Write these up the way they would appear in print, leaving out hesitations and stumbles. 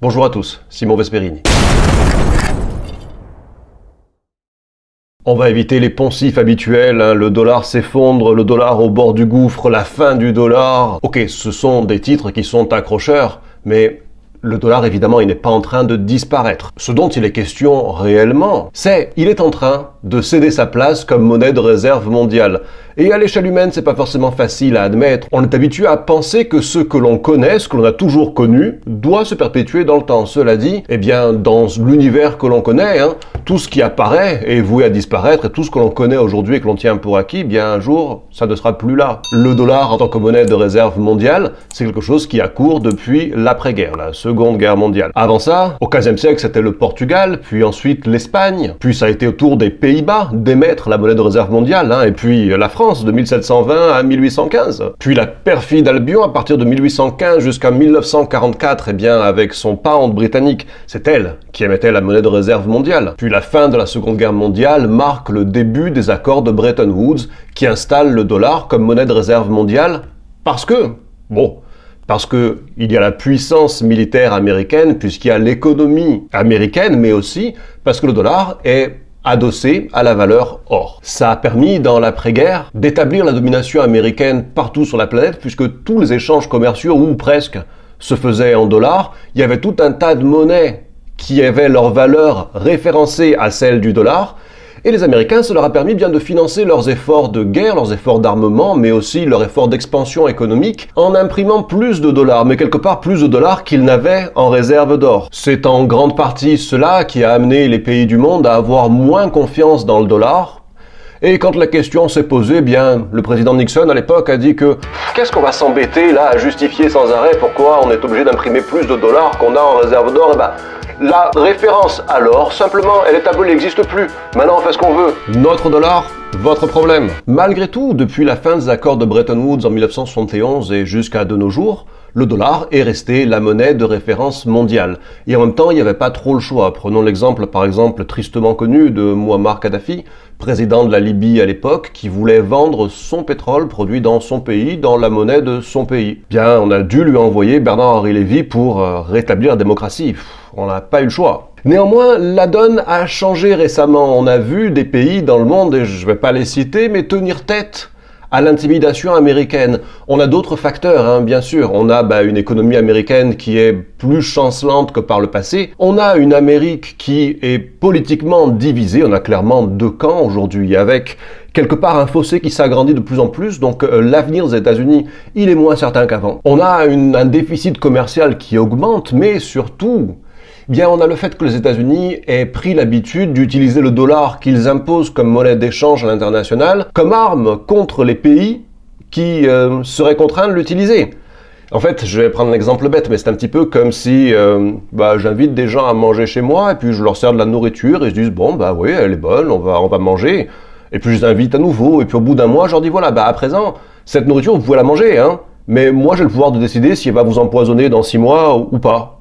Bonjour à tous, Simon Vesperini. On va éviter les poncifs habituels, le dollar s'effondre, le dollar au bord du gouffre, la fin du dollar. Ok, ce sont des titres qui sont accrocheurs, mais le dollar, évidemment, il n'est pas en train de disparaître. Ce dont il est question réellement, c'est il est en train de céder sa place comme monnaie de réserve mondiale. Et à l'échelle humaine, c'est pas forcément facile à admettre. On est habitué à penser que ce que l'on connaît, ce que l'on a toujours connu, doit se perpétuer dans le temps. Cela dit, eh bien, dans l'univers que l'on connaît, tout ce qui apparaît est voué à disparaître, et tout ce que l'on connaît aujourd'hui et que l'on tient pour acquis, bien un jour, ça ne sera plus là. Le dollar en tant que monnaie de réserve mondiale, c'est quelque chose qui a cours depuis l'après-guerre, la Seconde Guerre mondiale. Avant ça, au XVe siècle, c'était le Portugal, puis ensuite l'Espagne, puis ça a été au tour des Pays-Bas d'émettre la monnaie de réserve mondiale, et puis la France de 1720 à 1815. Puis la perfide Albion, à partir de 1815 jusqu'à 1944, eh bien, avec son pound britannique, c'est elle qui émettait la monnaie de réserve mondiale. Puis la fin de la Seconde Guerre mondiale marque le début des accords de Bretton Woods qui installent le dollar comme monnaie de réserve mondiale parce que il y a la puissance militaire américaine, puisqu'il y a l'économie américaine, mais aussi parce que le dollar est adossé à la valeur or. Ça a permis, dans l'après-guerre, d'établir la domination américaine partout sur la planète, puisque tous les échanges commerciaux, ou presque, se faisaient en dollars. Il y avait tout un tas de monnaies qui avaient leur valeur référencée à celle du dollar, et les Américains, ça leur a permis bien de financer leurs efforts de guerre, leurs efforts d'armement, mais aussi leurs efforts d'expansion économique, en imprimant plus de dollars, mais quelque part plus de dollars qu'ils n'avaient en réserve d'or. C'est en grande partie cela qui a amené les pays du monde à avoir moins confiance dans le dollar. Et quand la question s'est posée, bien, le président Nixon à l'époque a dit que qu'est-ce qu'on va s'embêter là à justifier sans arrêt pourquoi on est obligé d'imprimer plus de dollars qu'on a en réserve d'or. Et ben, la référence à l'or, simplement, elle est abolie, elle n'existe plus. Maintenant, on fait ce qu'on veut. Notre dollar, votre problème. Malgré tout, depuis la fin des accords de Bretton Woods en 1971 et jusqu'à de nos jours, le dollar est resté la monnaie de référence mondiale. Et en même temps, il n'y avait pas trop le choix. Prenons l'exemple, par exemple, tristement connu de Mouammar Kadhafi, président de la Libye à l'époque, qui voulait vendre son pétrole produit dans son pays, dans la monnaie de son pays. Bien, on a dû lui envoyer Bernard-Henri Lévy pour rétablir la démocratie. On n'a pas eu le choix. Néanmoins, la donne a changé récemment. On a vu des pays dans le monde, et je ne vais pas les citer, mais tenir tête à l'intimidation américaine. On a d'autres facteurs, bien sûr. On a une économie américaine qui est plus chancelante que par le passé. On a une Amérique qui est politiquement divisée. On a clairement deux camps aujourd'hui, avec quelque part un fossé qui s'agrandit de plus en plus. Donc l'avenir des États-Unis, il est moins certain qu'avant. On a un déficit commercial qui augmente, mais surtout, bien, on a le fait que les États-Unis aient pris l'habitude d'utiliser le dollar qu'ils imposent comme monnaie d'échange à l'international comme arme contre les pays qui seraient contraints de l'utiliser. En fait, je vais prendre un exemple bête, mais c'est un petit peu comme si j'invite des gens à manger chez moi et puis je leur sers de la nourriture et ils se disent oui, elle est bonne, on va manger. Et puis je les invite à nouveau et puis au bout d'un mois, je leur dis à présent, cette nourriture, vous pouvez la manger, mais moi j'ai le pouvoir de décider si elle va vous empoisonner dans 6 mois ou pas.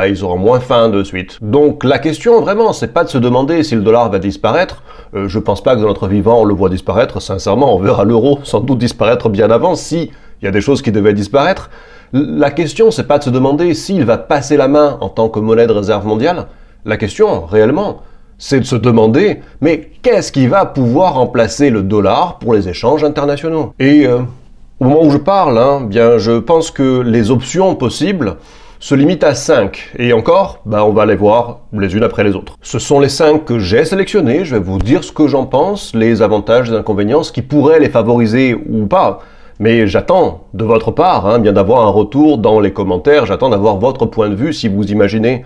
Ils auront moins faim de suite. Donc la question vraiment, c'est pas de se demander si le dollar va disparaître. Je pense pas que dans notre vivant on le voit disparaître. Sincèrement, on verra l'euro sans doute disparaître bien avant si il y a des choses qui devaient disparaître. La question, c'est pas de se demander s'il va passer la main en tant que monnaie de réserve mondiale. La question, réellement, c'est de se demander, mais qu'est-ce qui va pouvoir remplacer le dollar pour les échanges internationaux? Et au moment où je parle, je pense que les options possibles se limite à 5. Et encore, on va les voir les unes après les autres. Ce sont les 5 que j'ai sélectionnés. Je vais vous dire ce que j'en pense, les avantages et les inconvénients, ce qui pourrait les favoriser ou pas. Mais j'attends de votre part bien d'avoir un retour dans les commentaires. J'attends d'avoir votre point de vue si vous imaginez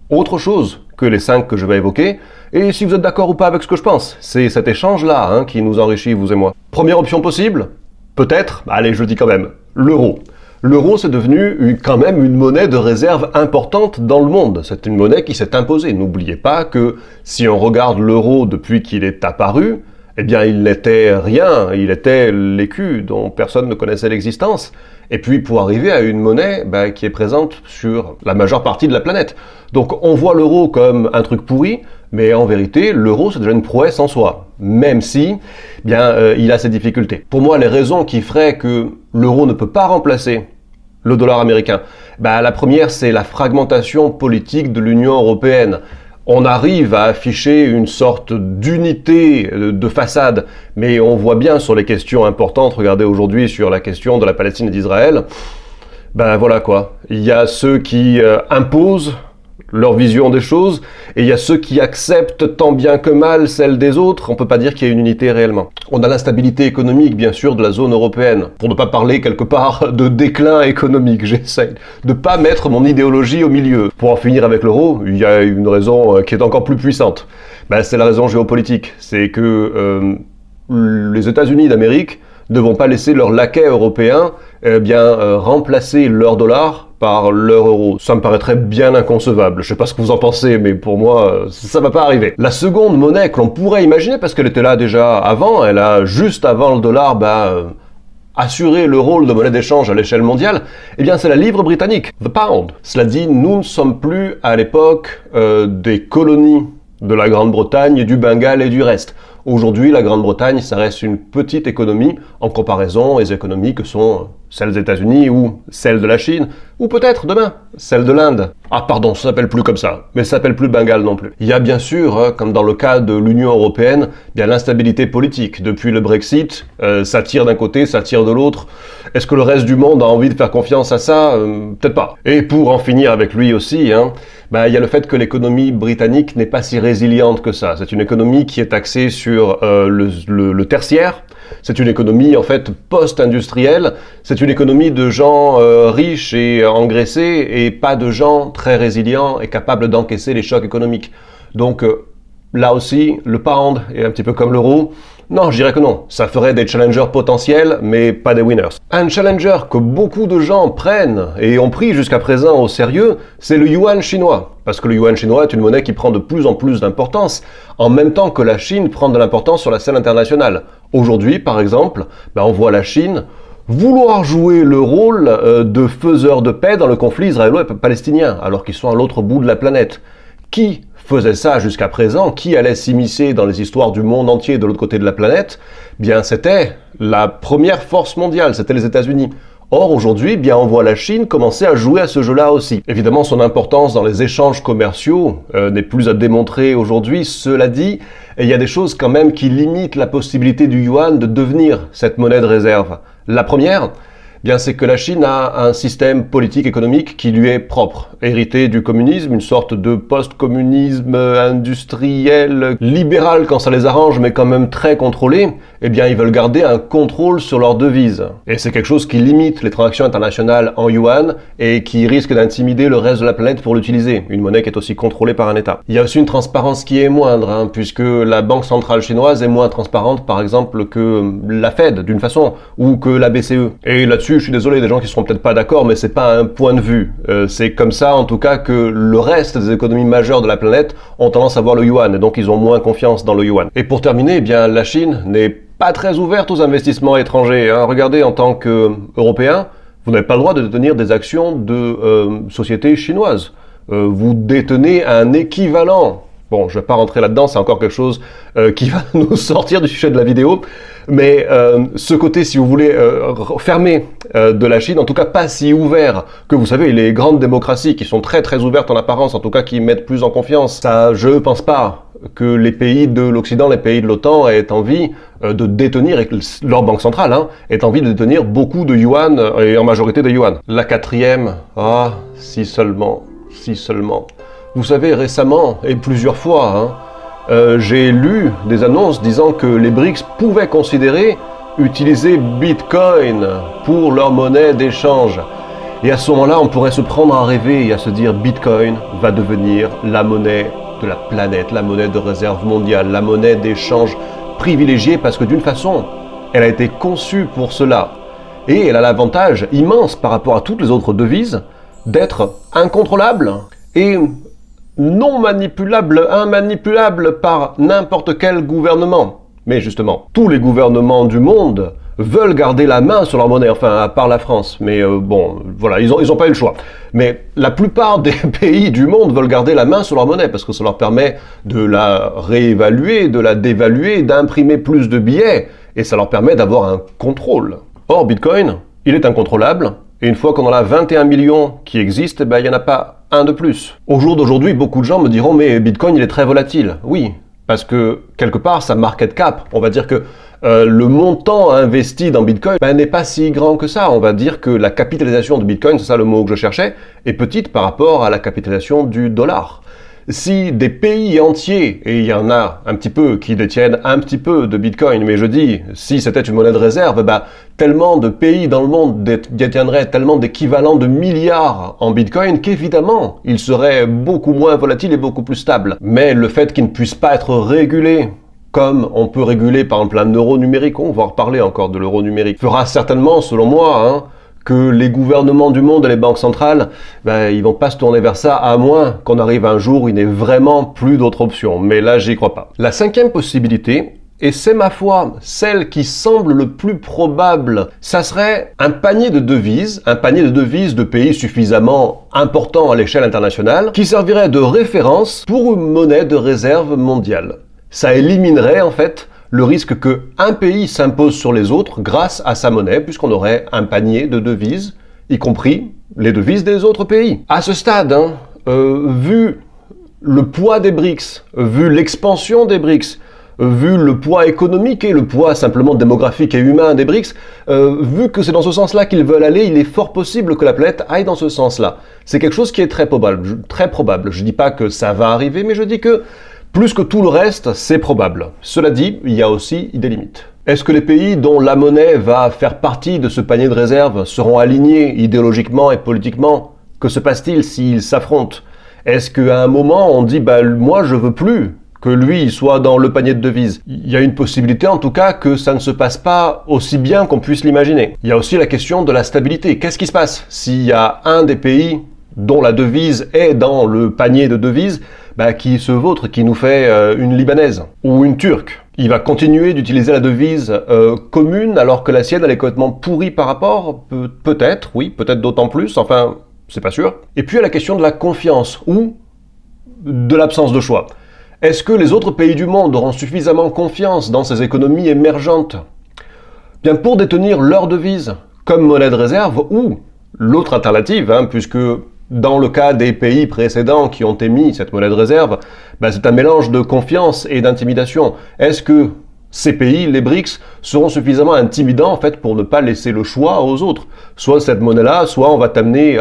autre chose que les 5 que je vais évoquer. Et si vous êtes d'accord ou pas avec ce que je pense. C'est cet échange-là qui nous enrichit, vous et moi. Première option possible, peut-être, allez, je dis quand même, l'euro. L'euro, c'est devenu quand même une monnaie de réserve importante dans le monde. C'est une monnaie qui s'est imposée. N'oubliez pas que si on regarde l'euro depuis qu'il est apparu, eh bien, il n'était rien. Il était l'écu dont personne ne connaissait l'existence. Et puis, pour arriver à une monnaie qui est présente sur la majeure partie de la planète. Donc, on voit l'euro comme un truc pourri, mais en vérité, l'euro, c'est déjà une prouesse en soi. Même si, il a ses difficultés. Pour moi, les raisons qui feraient que l'euro ne peut pas remplacer le dollar américain? La première, c'est la fragmentation politique de l'Union européenne. On arrive à afficher une sorte d'unité de façade, mais on voit bien sur les questions importantes, regardez aujourd'hui sur la question de la Palestine et d'Israël, voilà quoi. Il y a ceux qui imposent leur vision des choses, et il y a ceux qui acceptent tant bien que mal celle des autres. On peut pas dire qu'il y a une unité réellement. On a l'instabilité économique, bien sûr, de la zone européenne. Pour ne pas parler quelque part de déclin économique, j'essaye de pas mettre mon idéologie au milieu. Pour en finir avec l'euro, il y a une raison qui est encore plus puissante. C'est la raison géopolitique. C'est que les États-Unis d'Amérique ne vont pas laisser leurs laquais européens remplacer leur dollar par leur euro. Ça me paraîtrait bien inconcevable. Je sais pas ce que vous en pensez, mais pour moi, ça va pas arriver. La seconde monnaie que l'on pourrait imaginer, parce qu'elle était là déjà avant, elle a juste avant le dollar, assuré le rôle de monnaie d'échange à l'échelle mondiale, c'est la livre britannique, the pound. Cela dit, nous ne sommes plus à l'époque des colonies de la Grande-Bretagne, du Bengale et du reste. Aujourd'hui, la Grande-Bretagne, ça reste une petite économie en comparaison aux économies que sont celles des États-Unis ou celles de la Chine, ou peut-être demain, celles de l'Inde. Ah pardon, ça s'appelle plus comme ça, mais ça s'appelle plus Bengale non plus. Il y a bien sûr, comme dans le cas de l'Union européenne, l'instabilité politique. Depuis le Brexit, ça tire d'un côté, ça tire de l'autre. Est-ce que le reste du monde a envie de faire confiance à ça? Peut-être pas. Et pour en finir avec lui aussi, il y a le fait que l'économie britannique n'est pas si résiliente que ça. C'est une économie qui est axée sur le tertiaire. C'est une économie en fait post-industrielle. C'est une économie de gens riches et engraissés et pas de gens très résilients et capables d'encaisser les chocs économiques. Donc là aussi, le pound est un petit peu comme l'euro. Non, je dirais que non. Ça ferait des challengers potentiels, mais pas des winners. Un challenger que beaucoup de gens prennent et ont pris jusqu'à présent au sérieux, c'est le yuan chinois. Parce que le yuan chinois est une monnaie qui prend de plus en plus d'importance, en même temps que la Chine prend de l'importance sur la scène internationale. Aujourd'hui, par exemple, on voit la Chine vouloir jouer le rôle de faiseur de paix dans le conflit israélo-palestinien, alors qu'ils sont à l'autre bout de la planète. Qui faisait ça jusqu'à présent? Qui allait s'immiscer dans les histoires du monde entier de l'autre côté de la planète? C'était la première force mondiale, c'était les États-Unis. Or, aujourd'hui, on voit la Chine commencer à jouer à ce jeu-là aussi. Évidemment, son importance dans les échanges commerciaux n'est plus à démontrer aujourd'hui. Cela dit, il y a des choses quand même qui limitent la possibilité du yuan de devenir cette monnaie de réserve. La première, c'est que la Chine a un système politique économique qui lui est propre, hérité du communisme, une sorte de post-communisme industriel, libéral quand ça les arrange, mais quand même très contrôlé. Ils veulent garder un contrôle sur leur devise. Et c'est quelque chose qui limite les transactions internationales en yuan et qui risque d'intimider le reste de la planète pour l'utiliser, une monnaie qui est aussi contrôlée par un État. Il y a aussi une transparence qui est moindre, puisque la banque centrale chinoise est moins transparente, par exemple, que la Fed, d'une façon, ou que la BCE. Et là-dessus, je suis désolé, des gens qui seront peut-être pas d'accord, mais c'est pas un point de vue. C'est comme ça, en tout cas, que le reste des économies majeures de la planète ont tendance à voir le yuan, et donc ils ont moins confiance dans le yuan. Et pour terminer, la Chine n'est pas très ouverte aux investissements étrangers. Regardez, en tant qu'Européen, vous n'avez pas le droit de détenir des actions de sociétés chinoises. Vous détenez un équivalent. Bon, je ne vais pas rentrer là-dedans, c'est encore quelque chose qui va nous sortir du sujet de la vidéo. Mais ce côté, si vous voulez, fermé de la Chine, en tout cas pas si ouvert que vous savez, les grandes démocraties qui sont très très ouvertes en apparence, en tout cas qui mettent plus en confiance. Ça, je ne pense pas que les pays de l'Occident, les pays de l'OTAN aient envie de détenir, et que leur banque centrale ait envie de détenir beaucoup de yuan, et en majorité de yuan. La quatrième, si seulement. Vous savez, récemment, et plusieurs fois, j'ai lu des annonces disant que les BRICS pouvaient considérer utiliser Bitcoin pour leur monnaie d'échange. Et à ce moment-là, on pourrait se prendre à rêver et à se dire Bitcoin va devenir la monnaie de la planète, la monnaie de réserve mondiale, la monnaie d'échange privilégiée parce que d'une façon, elle a été conçue pour cela. Et elle a l'avantage immense par rapport à toutes les autres devises d'être incontrôlable et non manipulable, immanipulable par n'importe quel gouvernement. Mais justement, tous les gouvernements du monde veulent garder la main sur leur monnaie, enfin à part la France, mais voilà, ils ont pas eu le choix. Mais la plupart des pays du monde veulent garder la main sur leur monnaie parce que ça leur permet de la réévaluer, de la dévaluer, d'imprimer plus de billets et ça leur permet d'avoir un contrôle. Or, Bitcoin, il est incontrôlable Et une fois qu'on en a 21 millions qui existent, il n'y en a pas un de plus. Au jour d'aujourd'hui, beaucoup de gens me diront « mais Bitcoin, il est très volatile ». Oui, parce que quelque part, sa market cap, on va dire que le montant investi dans Bitcoin n'est pas si grand que ça. On va dire que la capitalisation de Bitcoin, c'est ça le mot que je cherchais, est petite par rapport à la capitalisation du dollar. Si des pays entiers, et il y en a un petit peu qui détiennent un petit peu de Bitcoin, mais je dis, si c'était une monnaie de réserve, tellement de pays dans le monde détiendraient tellement d'équivalents de milliards en Bitcoin qu'évidemment, il serait beaucoup moins volatile et beaucoup plus stable. Mais le fait qu'il ne puisse pas être régulé, comme on peut réguler par exemple un euro numérique, on va reparler encore de l'euro numérique, fera certainement, selon moi, que les gouvernements du monde et les banques centrales, ils vont pas se tourner vers ça, à moins qu'on arrive un jour où il n'y ait vraiment plus d'autres options. Mais là, j'y crois pas. La cinquième possibilité, et c'est ma foi celle qui semble le plus probable, ça serait un panier de devises de pays suffisamment importants à l'échelle internationale, qui servirait de référence pour une monnaie de réserve mondiale. Ça éliminerait en fait le risque qu'un pays s'impose sur les autres grâce à sa monnaie, puisqu'on aurait un panier de devises, y compris les devises des autres pays. À ce stade, vu le poids des BRICS, vu l'expansion des BRICS, vu le poids économique et le poids simplement démographique et humain des BRICS, vu que c'est dans ce sens-là qu'ils veulent aller, il est fort possible que la planète aille dans ce sens-là. C'est quelque chose qui est très probable. Je dis pas que ça va arriver, mais je dis que plus que tout le reste, c'est probable. Cela dit, il y a aussi des limites. Est-ce que les pays dont la monnaie va faire partie de ce panier de réserve seront alignés idéologiquement et politiquement? Que se passe-t-il s'ils s'affrontent? Est-ce qu'à un moment on dit moi je veux plus que lui soit dans le panier de devises? Il y a une possibilité en tout cas que ça ne se passe pas aussi bien qu'on puisse l'imaginer. Il y a aussi la question de la stabilité. Qu'est-ce qui se passe s'il y a un des pays dont la devise est dans le panier de devises qui se vautre, qui nous fait une libanaise ou une turque? Il va continuer d'utiliser la devise commune alors que la sienne elle est complètement pourrie par rapport? Peut-être, oui, peut-être d'autant plus, enfin, c'est pas sûr. Et puis il y a la question de la confiance ou de l'absence de choix. Est-ce que les autres pays du monde auront suffisamment confiance dans ces économies émergentes pour détenir leur devise comme monnaie de réserve ou l'autre alternative, puisque dans le cas des pays précédents qui ont émis cette monnaie de réserve, c'est un mélange de confiance et d'intimidation. Est-ce que ces pays, les BRICS, seront suffisamment intimidants en fait pour ne pas laisser le choix aux autres? Soit cette monnaie-là, soit on va t'amener,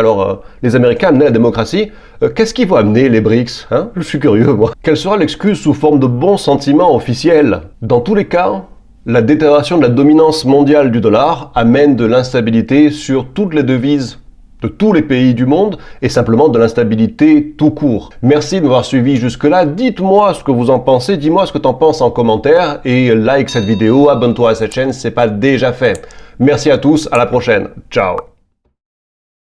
les Américains amener la démocratie. Qu'est-ce qu'ils vont amener les BRICS? Je suis curieux, moi. Quelle sera l'excuse sous forme de bons sentiments officiels? Dans tous les cas, la détérioration de la dominance mondiale du dollar amène de l'instabilité sur toutes les devises de tous les pays du monde et simplement de l'instabilité tout court. Merci de m'avoir suivi jusque-là. Dites-moi ce que vous en pensez, dis-moi ce que tu en penses en commentaire et like cette vidéo, abonne-toi à cette chaîne si ce n'est pas déjà fait. Merci à tous, à la prochaine. Ciao.